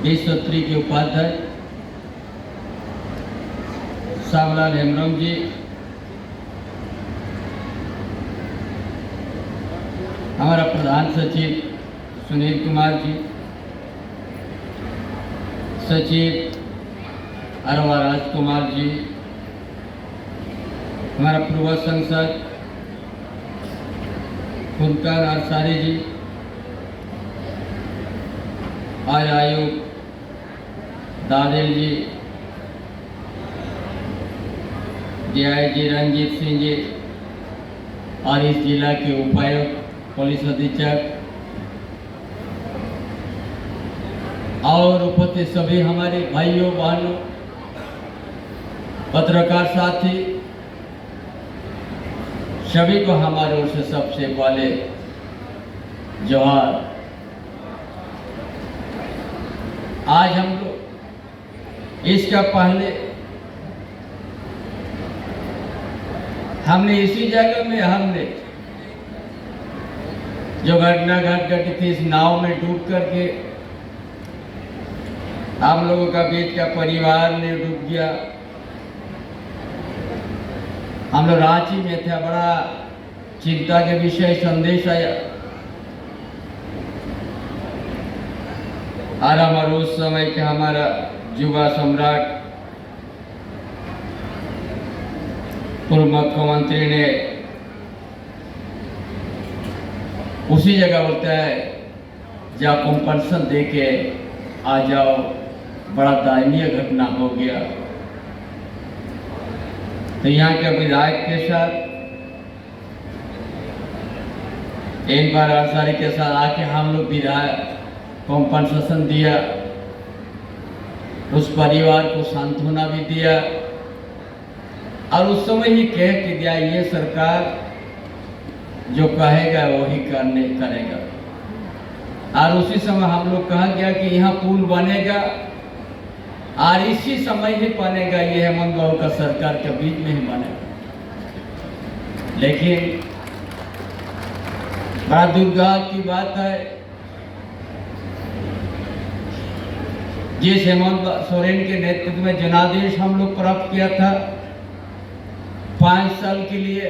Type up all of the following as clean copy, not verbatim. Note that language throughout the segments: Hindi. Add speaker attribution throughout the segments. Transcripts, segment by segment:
Speaker 1: विश्वत्री के उपाध्याय सावलाल हेम्ब्रम जी, हमारा प्रधान सचिव सुनील कुमार जी, सचिव अरवा राजकुमार जी, हमारा पूर्व सांसद फुलकर अंसारी जी, आयुक्त दादेल जी, डीआईजी रंजीत सिंह जी और इस जिला के उपायुक्त पुलिस अधीक्षक और उपस्थित सभी हमारे भाइयों बहनों पत्रकार साथी, सभी को हमारे ओर से सबसे पहले जोहार। आज हम लोग इसका पहले हमने इसी जगह में हमने जो घटना घटी थी, इस नाव में डूब करके हम लोगों का बीच का परिवार ने डूब गया। हम लोग रांची में थे, बड़ा चिंता के विषय संदेश आया और हमारे उस समय के हमारा युवा सम्राट पूर्व मुख्यमंत्री ने उसी जगह बोलता है जहाँ कंपल्सन दे के आ जाओ, बड़ा दयनीय घटना हो गया। तो यहाँ के विधायक के साथ एक बार अंसारी के साथ आके हम लोग विधायक कॉम्पनसेशन दिया, उस परिवार को सांत्वना भी दिया और उस समय ही कह के दिया ये सरकार जो कहेगा वही करेगा। और उसी समय हम लोग कहा गया कि यहाँ पुल बनेगा और इसी समय ही बनेगा, ये हेमंत बाबू का सरकार के बीच में ही बनेगा। लेकिन बड़ा दुर्भाग्य की बात है, जिस हेमंत सोरेन के नेतृत्व में जनादेश हम लोग प्राप्त किया था 5 साल के लिए,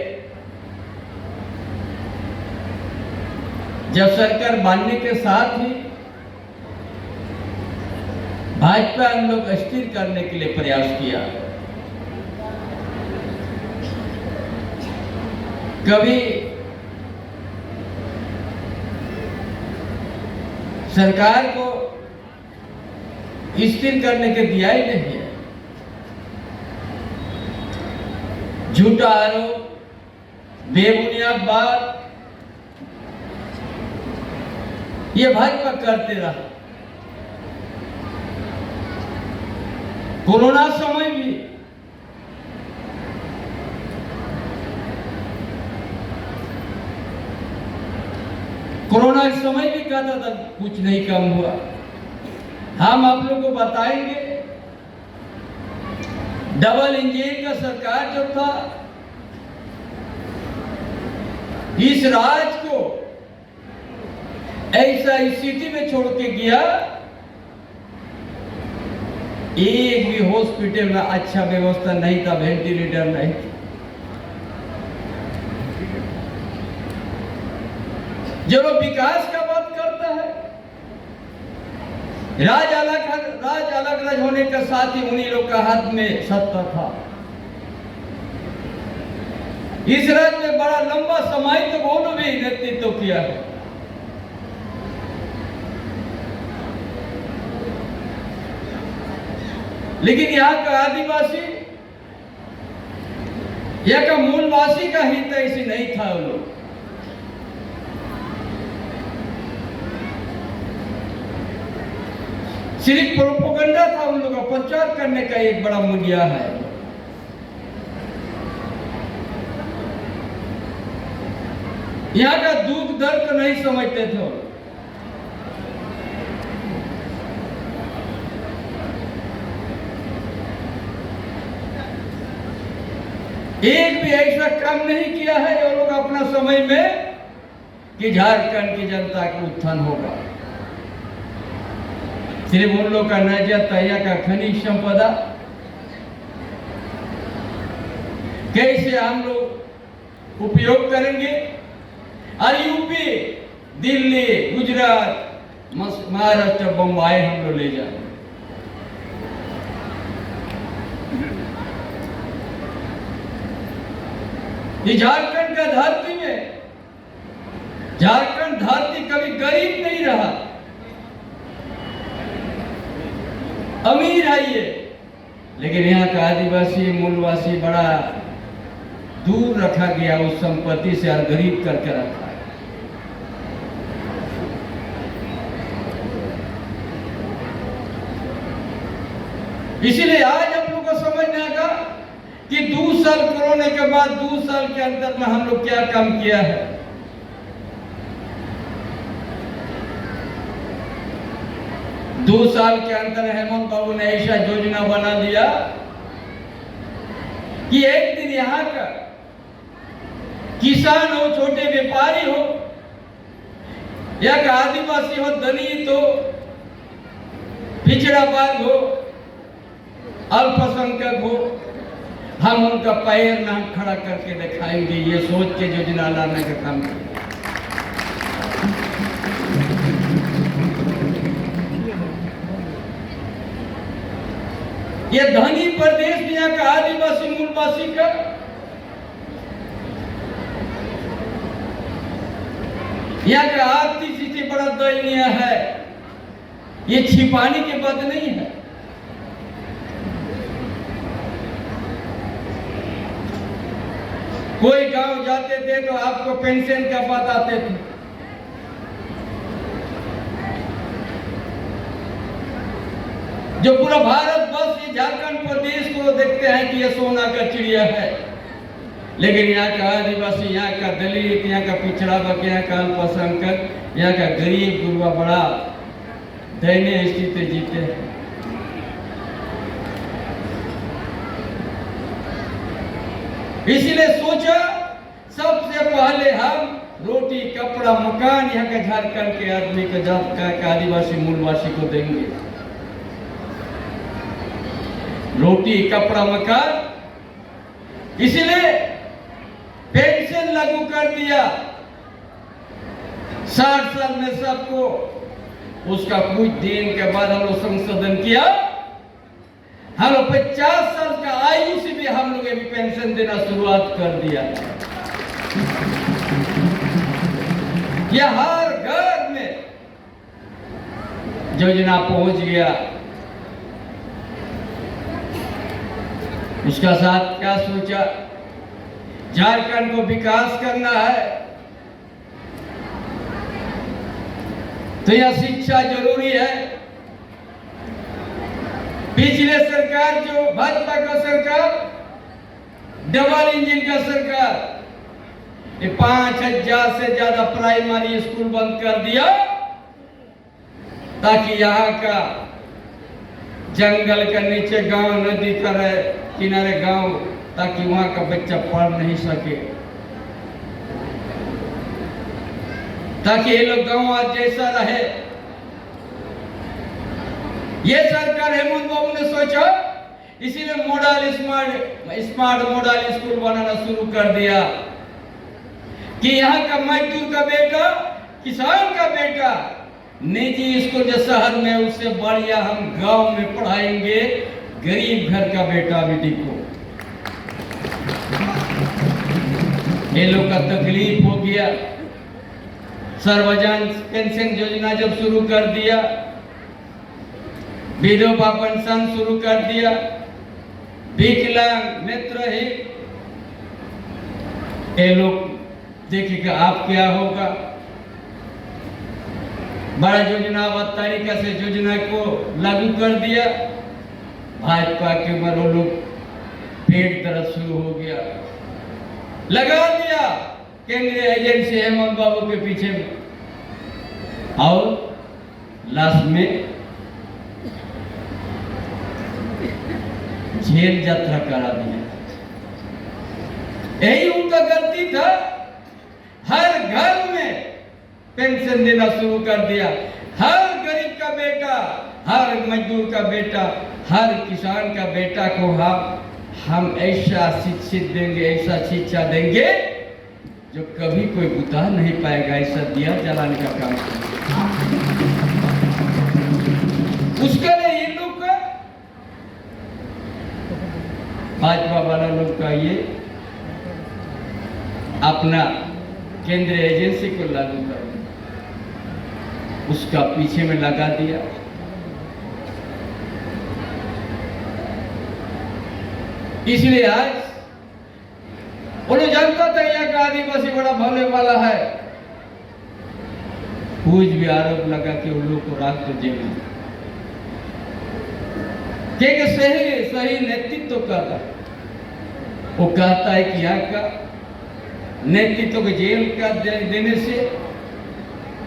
Speaker 1: जब सरकार बनने के साथ ही भाजपा हम लोग स्थिर करने के लिए प्रयास किया। कभी सरकार को स्थिर करने के दिया ही नहीं है। झूठा आरोप, बेबुनियाद बात ये भाजपा करते रहा। कोरोना समय भी कोरोना समय भी कहता था कुछ नहीं कम हुआ। हम आप लोगों को बताएंगे, डबल इंजन का सरकार जो था, इस राज्य को ऐसा स्थिति में छोड़ के गया, एक भी हॉस्पिटल में अच्छा व्यवस्था नहीं था, वेंटिलेटर नहीं था। जब वो विकास का बात करता है, राज अलग होने के साथ ही उन्हीं लोग का हाथ में सत्ता था। इस राज्य में बड़ा लंबा समय तो उन्होंने भी नेतृत्व किया है। लेकिन यहाँ का आदिवासी, यहाँ का मूलवासी का हित ऐसी नहीं था। वो लोग सिर्फ प्रोपेगेंडा था, उन लोगों का प्रचार करने का एक बड़ा मुद्दा है। यहाँ का दुख दर्द नहीं समझते थे। एक भी ऐसा काम नहीं किया है जो लोग अपना समय में कि झारखंड की जनता का उत्थान होगा। सिर्फ उन लोग का न जाता यहाँ का खनिज संपदा कैसे हम लोग उपयोग करेंगे। और यूपी, दिल्ली, गुजरात, महाराष्ट्र, बम्बई हम लोग ले जाएंगे। ये झारखंड का धरती में, झारखंड धरती कभी गरीब नहीं रहा, अमीर है ये, लेकिन यहाँ का आदिवासी मूलवासी बड़ा दूर रखा गया उस संपत्ति से और गरीब करके रखा है। इसीलिए आज हम लोग को समझना होगा कि 2 साल कोरोना के बाद 2 साल के अंदर में हम लोग क्या काम किया है। दो साल के अंदर हेमंत बाबू ने ऐसा योजना बना दिया कि एक दिन यहाँ का किसान हो, छोटे व्यापारी हो, या का आदिवासी हो, दलित हो, पिछड़ा वर्ग हो, अल्पसंख्यक हो, हम उनका पैर ना खड़ा करके दिखाएंगे। ये सोच के योजना लाने का काम किया। ये धनी प्रदेश में यहाँ का आदिवासी मूलवासी का यहाँ का आर्थिक स्थिति बड़ा दयनीय है। ये छिपाने की बात नहीं है। कोई गांव जाते थे तो आपको पेंशन का बात आते थे। जो पूरा भारत बस ये झारखंड प्रदेश को देखते हैं कि ये सोना का चिड़िया है, लेकिन यहाँ का आदिवासी, यहाँ का दलित, यहाँ का पिछड़ा वर्ग, यहाँ का अल्पसंख्यक, यहाँ का गरीब गुरबा बड़ा दयनीय स्थिति जीते हैं। इसलिए सोचा सबसे पहले हम रोटी, कपड़ा, मकान यहाँ के झारखंड के आदमी को, जात का आदिवासी मूलवासी को देंगे। रोटी, कपड़ा, मकान। इसलिए पेंशन लागू कर दिया 60 साल में सबको। उसका कुछ दिन के बाद हम लोग संशोधन किया, हम लोग 50 साल का आयु से भी हम लोग अभी पेंशन देना शुरुआत कर दिया। यह हर घर में योजना पहुंच गया। उसका साथ क्या सोचा, झारखंड को विकास करना है तो यह शिक्षा जरूरी है। पिछले सरकार जो भाजपा का सरकार, डबल इंजन का सरकार, ये 5000 से ज्यादा प्राइमरी स्कूल बंद कर दिया ताकि यहाँ का जंगल के नीचे गांव, नदी का किनारे गांव, ताकि वहां का बच्चा पढ़ नहीं सके, ताकि ये लोग गांव आज जैसा रहे। ये सरकार हेमंत बाबू ने सोचा, इसीलिए मॉडल स्मार्ट मॉडल स्कूल बनाना शुरू कर दिया कि यहाँ का मजदूर का बेटा, किसान का बेटा निजी स्कूल जो शहर में, उससे बढ़िया हम गांव में पढ़ाएंगे गरीब घर का बेटा बेटी को। ये लोग का तकलीफ हो गया। सर्वजन पेंशन योजना जब शुरू कर दिया, विधवा पेंशन शुरू कर दिया, विकलांग, नेत्रहीन, ये लोग देखिएगा आप क्या होगा। बड़ा योजना तरीका से योजना को लागू कर दिया। भाजपा के मरो लोग पेट दर्द शुरू हो गया, लगा दिया केंद्रीय एजेंसी हेमंत बाबू के पीछे में, और लास्ट में जेल यात्रा करा दिया। यही उनका गलती था। हर घर में पेंशन देना शुरू कर दिया, हर गरीब का बेटा, हर मजदूर का बेटा, हर किसान का बेटा को हम ऐसा शिक्षित देंगे, ऐसा शिक्षा देंगे जो कभी कोई बुता नहीं पाएगा। ऐसा दिया जलाने का काम उसके लिए ये लोग का भाजपा वाला लोग का ये अपना केंद्रीय एजेंसी को लागू कर उसका पीछे में लगा दिया। इसलिए आज वो लोग जानता था यहाँ का आदिवासी बड़ा भोले वाला है, कुछ भी आरोप लगा कि उन लोग को रात को जेल में, क्योंकि सही नेतृत्व करता वो कहता है कि यहाँ का नेतृत्व को जेल का देने से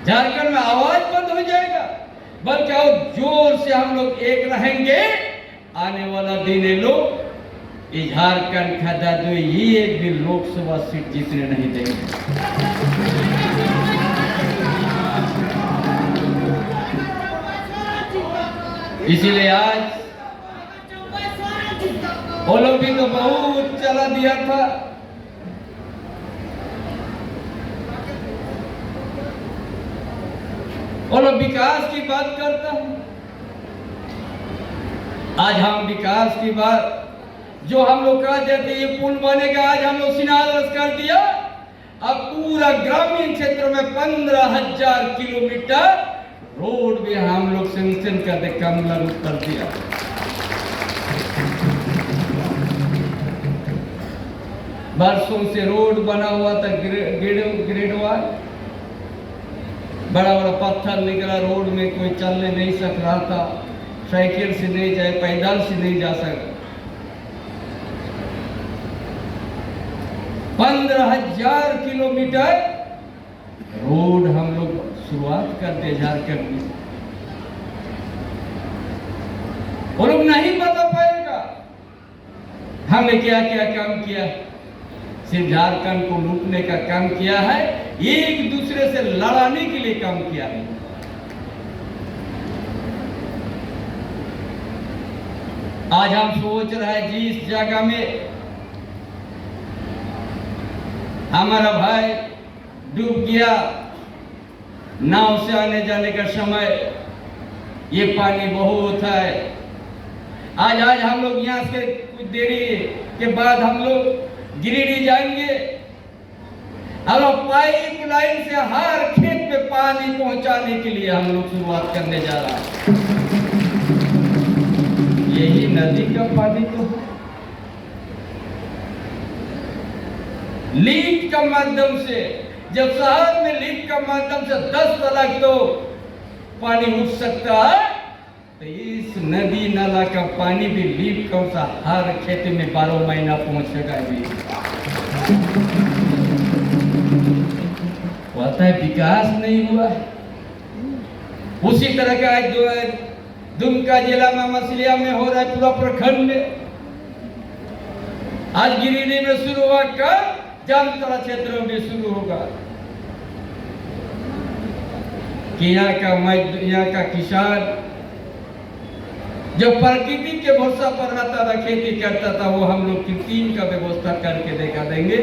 Speaker 1: झारखंड में आवाज बंद हो जाएगा, बल्कि और जोर से हम लोग एक रहेंगे। आने वाला दिन ये लोग झारखंड खाता तो ये एक भी लोकसभा सीट जीतने नहीं देंगे। इसीलिए आज वो लोग भी तो बहुत चला दिया था। वो लोग विकास की बात करता है। आज हम विकास की बात जो हम लोग कहते थे ये पुल बनेगा, आज हम लोग शिलान्यास कर दिया। अब पूरा ग्रामीण क्षेत्र में 15,000 किलोमीटर रोड भी हम लोग सेंक्शन करके कम लागू कर दिया। बरसों से रोड बना हुआ था ग्रेड वार, बड़ा बड़ा पत्थर निकला रोड में, कोई चलने नहीं सक रहा था, साइकिल से नहीं जाए, पैदल से नहीं जा सकता। 15,000 किलोमीटर रोड हम लोग शुरुआत करते झारखंड में। वो लोग नहीं बता पाएगा हमने क्या क्या काम किया। सिर्फ झारखंड को लूटने का काम किया है, एक दूसरे से लड़ाने के लिए काम किया है। आज हम सोच रहे हैं जिस जगह में हमारा भाई डूब गया, नाव से आने जाने का समय, ये पानी बहुत है। आज हम लोग यहाँ से कुछ देरी के बाद हम लोग गिरिडीह जाएंगे। अब पाइप लाइन से हर खेत में पानी पहुंचाने के लिए हम लोग शुरुआत करने जा रहा है। यही नदी का पानी तो लीक का माध्यम से, जब शहर में लीक का माध्यम से 10 तलाक तो पानी उठ सकता है, तो इस नदी नाला का पानी भी लीक कौन सा हर खेत में 12 महीना पहुंचेगा। भी पता है विकास नहीं हुआ। उसी तरह का जो है दुमका जिला में मछलिया में हो रहा है, पूरा प्रखंड में। आज गिरिडीह में शुरू हुआ, कल जामताड़ा क्षेत्र में शुरू होगा। कि यहाँ का किसान जो प्रकृति के भरोसा पर रहता था, खेती करता था, वो हम लोग कृत्रिम का व्यवस्था करके देखा देंगे।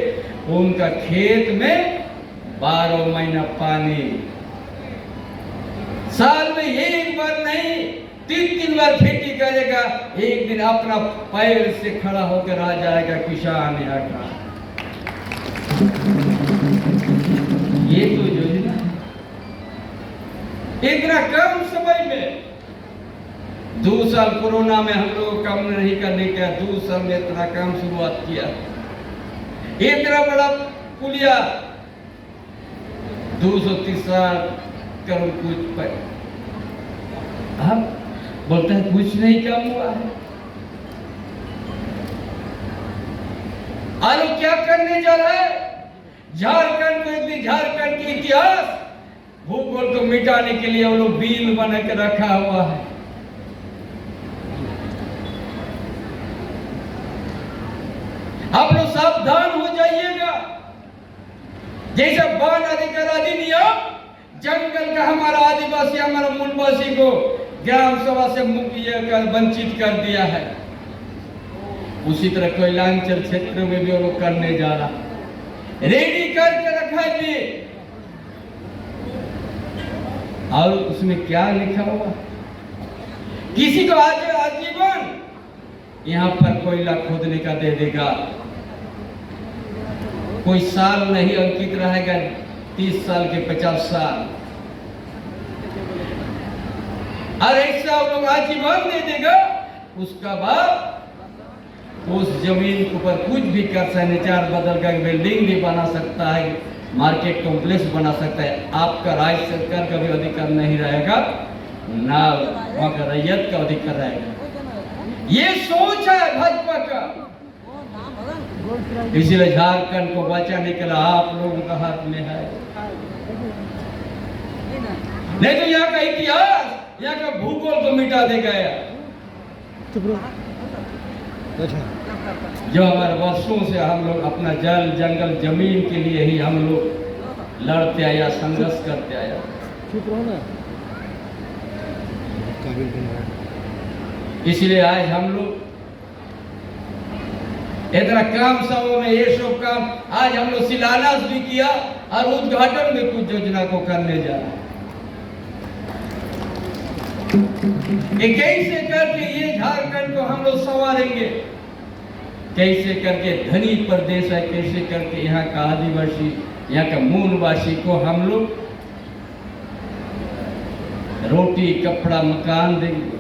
Speaker 1: उनका खेत में 12 महीना पानी, साल में एक बार नहीं 3 बार खेती करेगा। एक दिन अपना पैर से खड़ा होकर आ जाएगा किसान यहाँ का। ये तो योजना इतना कम समय में, 2 साल कोरोना में हम लोग काम नहीं करने का, 2 साल में इतना काम शुरुआत किया। इतना बड़ा पुलिया 230 करोड़ कुछ हम बोलते हैं कुछ नहीं काम हुआ है। और क्या करने जा रहा है? झारखंड को एक दिन झारखंड के इतिहास भूगोल को मिटाने के लिए वो लोग बिल बना के रखा हुआ है। आप लोग सावधान हो जाइएगा। जैसे बाल अधिकार अधिनियम जंगल का हमारा आदिवासी, हमारा मूलवासी को ग्राम सभा से वंचित कर दिया है। उसी तरह कोयलांचल क्षेत्र में भी वो लोग करने जा रहा, रेडी करके रखा जी। और उसमें क्या लिखा हुआ, किसी को आज आजीवन यहां पर कोयला खोदने का दे देगा, कोई साल नहीं अंकित रहेगा, 30 साल के 50 साल, और ऐसा वो लोग आजीवन दे देगा। उसका बाद उस जमीन के ऊपर कुछ भी कर सैनिटार बदल कर बिल्डिंग भी बना सकता है, मार्केट कॉम्प्लेक्स बना सकता है। आपका राज्य सरकार का भी अधिकार नहीं रहेगा, ना वहां का रैयत का अधिकार रहेगा। ये सोच है भाजपा का। इसलिए झारखंड को बचाने के लिए आप लोगों का हाथ में है, नहीं तो यहाँ का इतिहास, यहाँ का भूगोल को मिटा देगा यार। जो हमारे वर्षों से हम लोग अपना जल जंगल जमीन के लिए ही हम लोग लड़ते आया, संघर्ष करते आया। इसलिए आज हम लोग इतना काम सब में ये सब काम आज हम लोग शिलान्यास भी किया और उद्घाटन में कुछ योजना को करने जा रहे हैं। कैसे करके ये झारखंड को हम लोग संवारेंगे, कैसे करके धनी प्रदेश है, कैसे करके यहाँ का आदिवासी, यहाँ का मूलवासी को हम लोग रोटी कपड़ा मकान देंगे।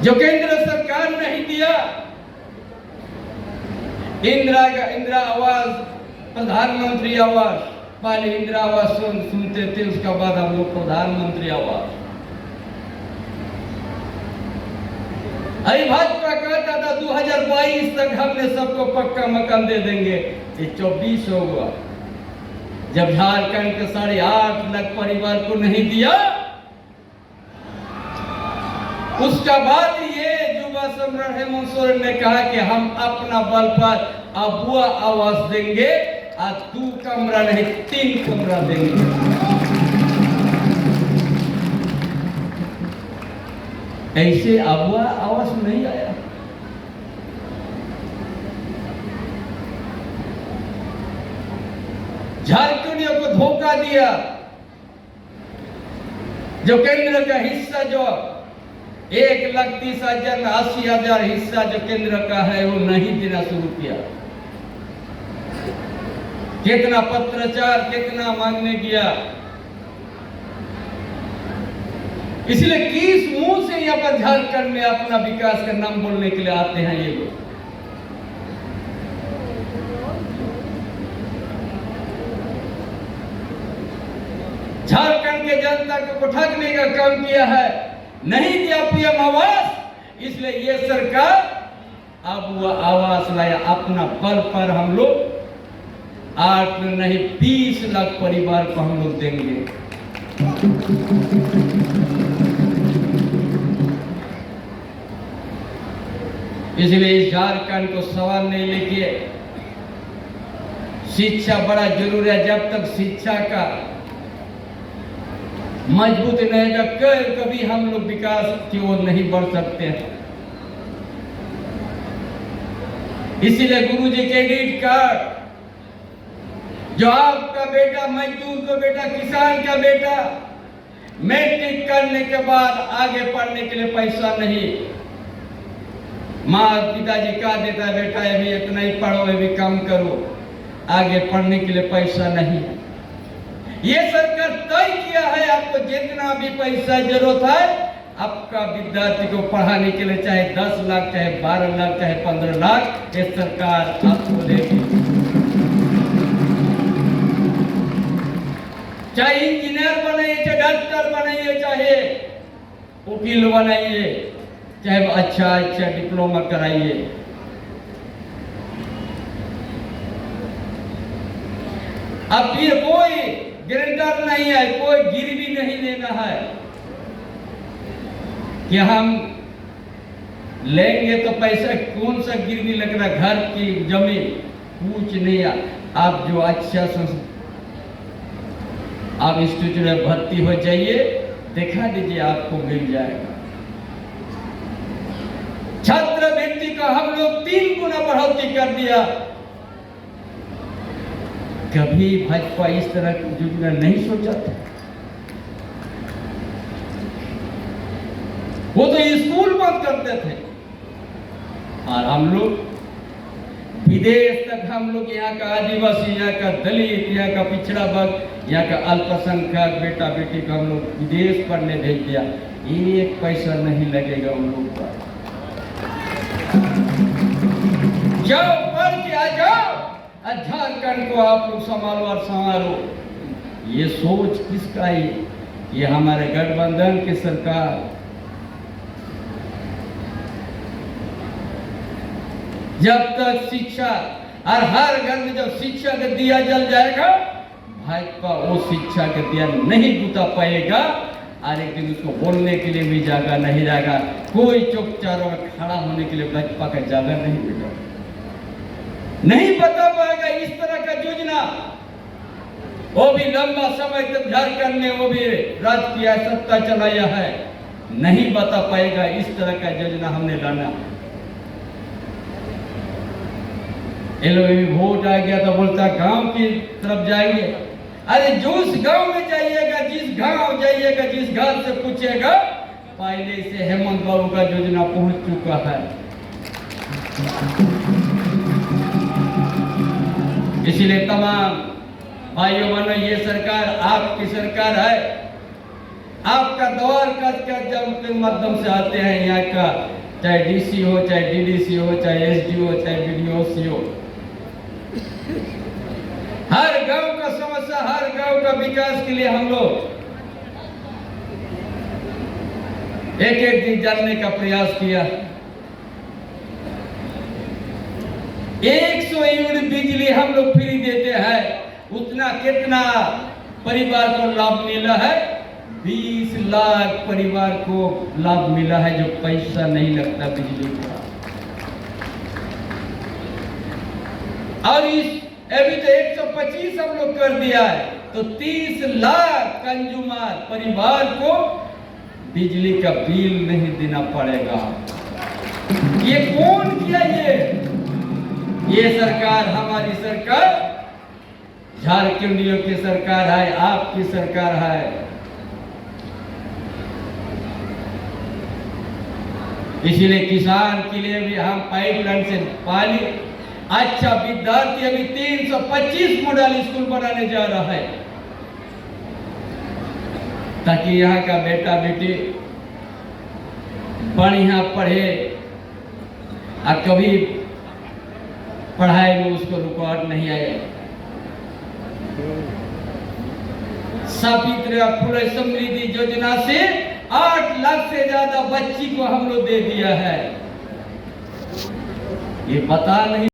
Speaker 1: जो केंद्र सरकार नहीं दिया, इंदिरा आवास, प्रधानमंत्री आवास, पहले इंदिरा आवास सुनते थे, उसका बाद हम लोग प्रधानमंत्री आवास। अरे भाजपा कहता था 2022 तक हमने सबको पक्का मकान दे देंगे, ये 24 होगा। जब झारखंड के 8.5 लाख परिवार को नहीं दिया, उसका बाद ये युवा सम्राट हेमंत सोरेन ने कहा कि हम अपना बल पर अबुआ आवास देंगे और 2 कमरा नहीं 3 कमरा देंगे। ऐसे अबुआ आवास नहीं आया। झारखंडियों को धोखा दिया। जो केंद्र का हिस्सा जो 1,30,000 में 80,000 हिस्सा जो केंद्र का है वो नहीं देना शुरू किया। कितना पत्राचार, कितना मांगने किया। इसलिए किस मुंह से यहाँ पर झारखंड में अपना विकास का नाम बोलने के लिए आते हैं ये लोग। झारखंड के जनता को ठगने का काम किया है, नहीं दिया पीएम आवास, इसलिए ये सरकार अब वो आवास लाया। अपना बल पर हम लोग 8 नहीं 20 लाख परिवार को हम लोग देंगे। इसलिए झारखंड को सवाल नहीं लेके शिक्षा बड़ा जरूरी है। जब तक शिक्षा का मजबूत नहीं होगा, कभी हम लोग विकास की ओर नहीं बढ़ सकते हैं। इसीलिए गुरुजी क्रेडिट कार्ड, जो आपका बेटा मजदूर का बेटा, किसान का बेटा मैट्रिक करने के बाद आगे पढ़ने के लिए पैसा नहीं, माँ पिताजी कहा देता है बेटा अभी इतना ही पढ़ो, अभी कम करो, आगे पढ़ने के लिए पैसा नहीं। ये सरकार तय किया है आपको जितना भी पैसा जरूरत है आपका विद्यार्थी को पढ़ाने के लिए, चाहे 10 लाख, चाहे 12 लाख, चाहे 15 लाख, ये सरकार आपको देगी। चाहे इंजीनियर बनाइए, चाहे डॉक्टर बनाइए, चाहे वकील बनाइए, चाहे अच्छा डिप्लोमा कराइए। अब ये कोई गारंटर नहीं है, कोई गिरवी नहीं देना है कि हम लेंगे तो पैसा कौन सा गिरवी लगना, घर की जमीन कुछ नहीं। आप जो अच्छा आप इंस्टीट्यूट में भर्ती हो जाइए, दिखा दीजिए, आपको मिल जाएगा। छात्रवृत्ति का हम लोग 3 गुना बढ़ोतरी कर दिया। कभी भाजपा इस तरह की योजना नहीं सोचा था। वो तो स्कूल बंद करते थे और हम लोग विदेश तक, हम लोग यहाँ का आदिवासी, यहाँ का दलित, यहाँ का पिछड़ा वर्ग, यहाँ का अल्पसंख्यक बेटा बेटी को हम लोग विदेश पढ़ने भेज दिया। 1 पैसा नहीं लगेगा उन लोग का। जाओ पढ़ के आ जाओ, झारखंड को आप लोग संभालो और संवारो। ये सोच किसका है? ये हमारे गठबंधन की सरकार। जब तक शिक्षा और हर घर में जब शिक्षा का दिया जल जाएगा, भाजपा वो शिक्षा का दिया नहीं बुता पाएगा और एक दिन उसको बोलने के लिए भी जगह नहीं रहेगा। कोई चौक-चौराहे में खड़ा होने के लिए भाजपा का जगह नहीं मिलेगा, नहीं बता पाएगा इस तरह का योजना। वो भी लंबा समय तक झारखंड में वो भी राजकीय सत्ता चलाया है, नहीं बता पाएगा इस तरह का योजना हमने लाना। ये लोग भी वोट आ गया तो बोलता गांव की तरफ जाएंगे। अरे जिस गांव में जाइएगा, जिस गांव जाइएगा, जिस घर से पूछेगा, पहले से हेमंत बाबू का योजना पहुंच चुका है। इसलिए तमाम भाइयों बहनों, ये सरकार आपकी सरकार है। आपका द्वार के माध्यम से आते हैं यहाँ का, चाहे डीसी हो, चाहे डीडीसी हो, चाहे एसडी हो, चाहे बीडीओसी हो। हर गांव का समस्या, हर गांव का विकास के लिए हम लोग एक दिन जानने का प्रयास किया। 100 यूनिट बिजली हम लोग फ्री देते हैं, उतना कितना परिवार को लाभ मिला है? 20 लाख परिवार को लाभ मिला है, जो पैसा नहीं लगता बिजली का। और इस अभी तो 125 हम लोग कर दिया है, तो 30 लाख कंज्यूमर परिवार को बिजली का बिल नहीं देना पड़ेगा। ये कौन किया? ये सरकार, हमारी सरकार, झारखंडियों की सरकार है, आपकी सरकार है। इसलिए किसान के लिए भी हम पाइपलाइन से पानी, अच्छा विद्यार्थी अभी 325 मॉडल स्कूल बनाने जा रहा है, ताकि यहाँ का बेटा बेटी बढ़िया पढ़े और कभी पढ़ाई में उसको रुकावट नहीं आए। सावित्री फुले समृद्धि योजना से 8 लाख से ज्यादा बच्ची को हम लोग दे दिया है। ये पता नहीं